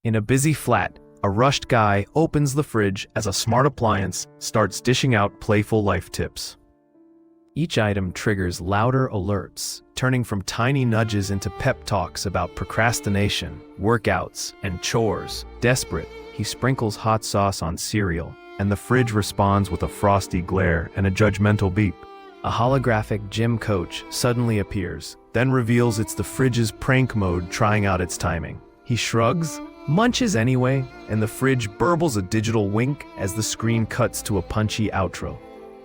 In a busy flat, a rushed guy opens the fridge as a smart appliance starts dishing out playful life tips. Each item triggers louder alerts, turning from tiny nudges into pep talks about procrastination, workouts, and chores. Desperate, he sprinkles hot sauce on cereal, and the fridge responds with a frosty glare and a judgmental beep. A holographic gym coach suddenly appears, then reveals it's the fridge's prank mode trying out its timing. He shrugs, munches anyway, and the fridge burbles a digital wink as the screen cuts to a punchy outro.